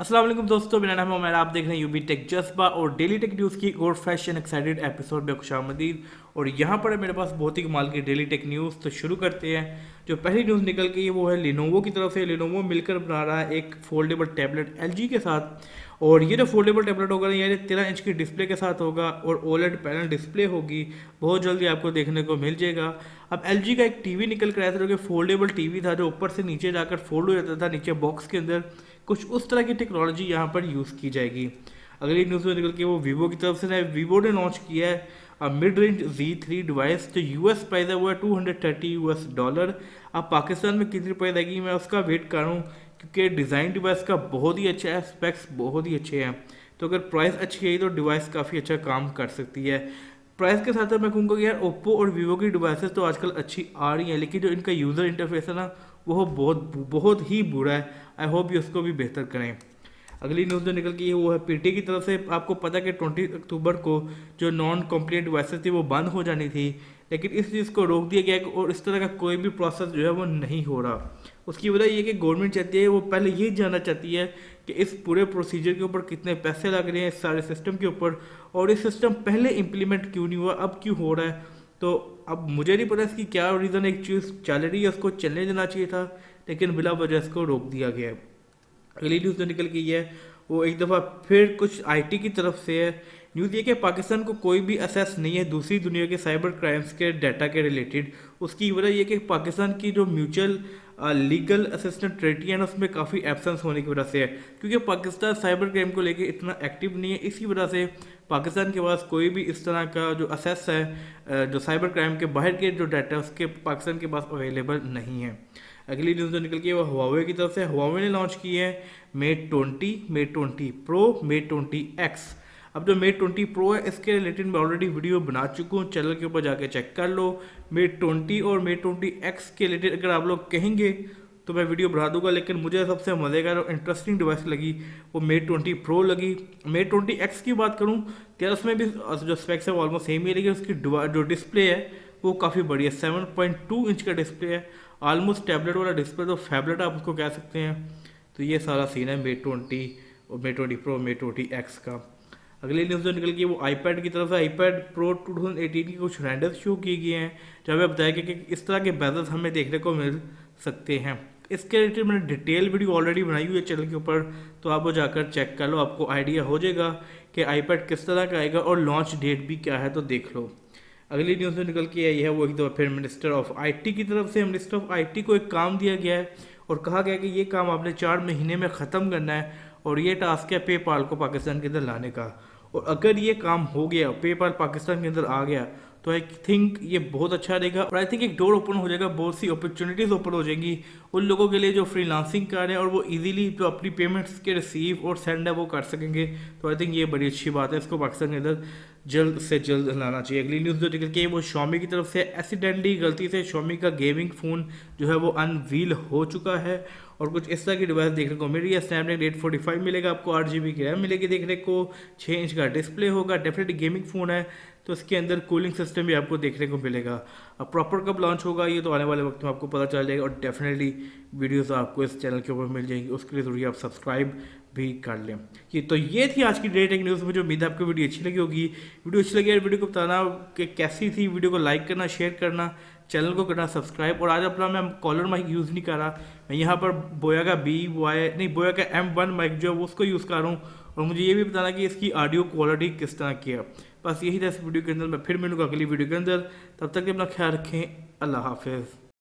अस्सलाम वालेकुम दोस्तों, मेरा नाम है उमर। आप देख रहे हैं यूबी टेक जज्बा और डेली टेक न्यूज़ की और फैशन एक्साइटेड एपिसोड में खुशामदीद। और यहाँ पर है मेरे पास बहुत ही कमाल की डेली टेक न्यूज़। तो शुरू करते हैं। जो पहली न्यूज़ निकल गई है वो है लिनोवो की तरफ से। लिनोवो मिलकर बना रहा है एक फोल्डेबल टैबलेट एलजी के साथ। और ये जो फोल्डेबल टैबलेट होगा ये 13 इंच की डिस्प्ले के साथ होगा और ओलेड पैनल डिस्प्ले होगी। बहुत जल्दी आपको देखने को मिल जाएगा। अब एलजी का एक टीवी निकल कर आया था जो कि फोल्डेबल टीवी था, जो ऊपर से नीचे जाकर फोल्ड हो जाता था नीचे बॉक्स के अंदर। कुछ उस तरह की टेक्नोलॉजी यहाँ पर यूज़ की जाएगी। अगली न्यूज़ में निकल के वो वीवो की तरफ से है। वीवो ने लॉन्च किया है मिड रेंज Z3 डिवाइस। जो यूएस प्राइस है वो है $230। अब पाकिस्तान में कितनी प्राइस आएगी मैं उसका वेट कर रहा हूँ, क्योंकि डिज़ाइन डिवाइस का बहुत ही अच्छा है, स्पेक्स बहुत ही अच्छे हैं। तो अगर प्राइस अच्छी है तो डिवाइस काफ़ी अच्छा काम कर सकती है। प्राइस के साथ साथ मैं कहूँगा कि यार ओप्पो और वीवो की डिवाइसेस तो आजकल अच्छी आ रही हैं, लेकिन जो इनका यूज़र इंटरफेस है ना वो बहुत बहुत ही बुरा है। आई होप ये उसको भी बेहतर करें। अगली न्यूज़ जो निकल गई है वो है पीटी की तरफ से। आपको पता है कि 20 अक्टूबर को जो नॉन कॉम्प्लीट डिवाइसेस थी वो बंद हो जानी थी, लेकिन इस चीज़ को रोक दिया गया और इस तरह का कोई भी प्रोसेस जो है वो नहीं हो रहा। उसकी वजह ये कि गवर्नमेंट चाहती है, वो पहले ये जानना चाहती है कि इस पूरे प्रोसीजर के ऊपर कितने पैसे लग रहे हैं इस सारे सिस्टम के ऊपर, और ये सिस्टम पहले इम्प्लीमेंट क्यों नहीं हुआ, अब क्यों हो रहा है। तो अब मुझे नहीं पता इसकी क्या रीज़न। एक चीज़ चल रही है उसको चलने देना चाहिए था, लेकिन बिला वजह इसको रोक दिया गया है। अगली न्यूज़ जो निकल गई है वो एक दफ़ा फिर कुछ आईटी की तरफ से है। न्यूज़ ये कि पाकिस्तान को कोई भी एक्सेस नहीं है दूसरी दुनिया के साइबर क्राइम्स के डाटा के रिलेटेड। उसकी वजह यह कि पाकिस्तान की जो म्यूचुअल लीगल असिस्टेंट ट्रेटी है ना उसमें काफ़ी एब्सेंस होने की वजह से है, क्योंकि पाकिस्तान साइबर क्राइम को लेकर इतना एक्टिव नहीं है। इसी वजह से पाकिस्तान के पास कोई भी इस तरह का जो असेस है जो साइबर क्राइम के बाहर के जो डाटा उसके पाकिस्तान के पास अवेलेबल नहीं है। अगली न्यूज़ जो निकल के वो हुआवे की तरफ से। हुआवे ने लॉन्च की है met 20, met 20 pro, met 20X। अब जो मेट 20 प्रो है इसके रिलेटेड मैं ऑलरेडी वीडियो बना चुका हूँ, चैनल के ऊपर जाके चेक कर लो। मेट 20 और मेट 20X के रिलेटेड अगर आप लोग कहेंगे तो मैं वीडियो बना दूंगा, लेकिन मुझे सबसे मज़ेदार और इंटरेस्टिंग डिवाइस लगी वो मेट 20 प्रो लगी। मेट 20X की बात करूँ तो उसमें भी जो स्पेक्स है वो ऑलमोस्ट सेम ही, लेकिन उसकी जो डिस्प्ले है वो काफ़ी बड़ी है। 7.2 इंच का डिस्प्ले है, ऑलमोस्ट टैबलेट वाला डिस्प्ले, तो फैबलेट आप उसको कह सकते हैं। तो ये सारा सीन है मेट 20 और मेट 20 प्रो, मेट 20X का। अगली न्यूज़ जो निकल गई वो आईपैड की तरफ से। आईपैड प्रो 2018 की कुछ रेंडर्स शो किए गए हैं, जहाँ पे बताया गया कि इस तरह के बेजल्स हमें देखने को मिल सकते हैं। इसके रिलेटेड मैंने डिटेल वीडियो ऑलरेडी बनाई हुई है चैनल के ऊपर, तो आप वो जाकर चेक कर लो, आपको आइडिया हो जाएगा कि आईपैड किस तरह का आएगा और लॉन्च डेट भी क्या है, तो देख लो। अगली न्यूज़ में निकल के आई है वो एक दो फिर मिनिस्टर ऑफ आईटी की तरफ से। मिनिस्टर ऑफ आईटी को एक काम दिया गया है और कहा गया कि ये काम आपने 4 महीने में ख़त्म करना है, और ये टास्क है पेपाल को पाकिस्तान के अंदर लाने का। और अगर ये काम हो गया, पेपाल पाकिस्तान के अंदर आ गया, तो आई थिंक ये बहुत अच्छा रहेगा। और आई थिंक एक डोर ओपन हो जाएगा, बहुत सी अपॉर्चुनिटीज़ ओपन हो जाएंगी उन लोगों के लिए जो फ्रीलांसिंग कर रहे हैं, और वो इजीली जो अपनी पेमेंट्स के रिसीव और सेंड है वो कर सकेंगे। तो आई थिंक ये बड़ी अच्छी बात है, इसको पाकिस्तान के अंदर जल्द से जल्द लाना चाहिए। अगली न्यूज़ जो निकल के वो शॉमी की तरफ से। एक्सीडेंटली गलती से शॉमी का गेमिंग फ़ोन जो है वो अनवील हो चुका है और कुछ इस तरह की डिवाइस देखने को मिल रही है। स्नैपड्रैगन 845 मिलेगा आपको, 8 GB की रैम मिलेगी देखने को, 6 इंच का डिस्प्ले होगा, डेफिनेटली गेमिंग फ़ोन है, तो इसके अंदर कूलिंग सिस्टम भी आपको देखने को मिलेगा। अब प्रॉपर कब लॉन्च होगा ये तो आने वाले वक्त में आपको पता चल जाएगा, और डेफिनेटली वीडियोज़ आपको इस चैनल के ऊपर मिल जाएंगी, उसके लिए ज़रूरी आप सब्सक्राइब भी कर लें। ये थी आज की डेट एक न्यूज़। मुझे उम्मीद है आपको वीडियो अच्छी लगी होगी। वीडियो अच्छी लगी यार वीडियो को बताना कि कैसी थी, वीडियो को लाइक करना, शेयर करना, चैनल को करना सब्सक्राइब। और आज अपना मैं कॉलर माइक यूज़ नहीं कर रहा, मैं यहाँ पर बोया का बोया का M1 माइक जो है वो उसको यूज़ कर रहा हूँ। और मुझे ये भी बताना कि इसकी ऑडियो क्वालिटी किस तरह की है। बस यही था इस वीडियो के अंदर। मैं फिर मिलूँगा अगली वीडियो के अंदर, तब तक अपना ख्याल रखें। अल्लाह हाफिज़।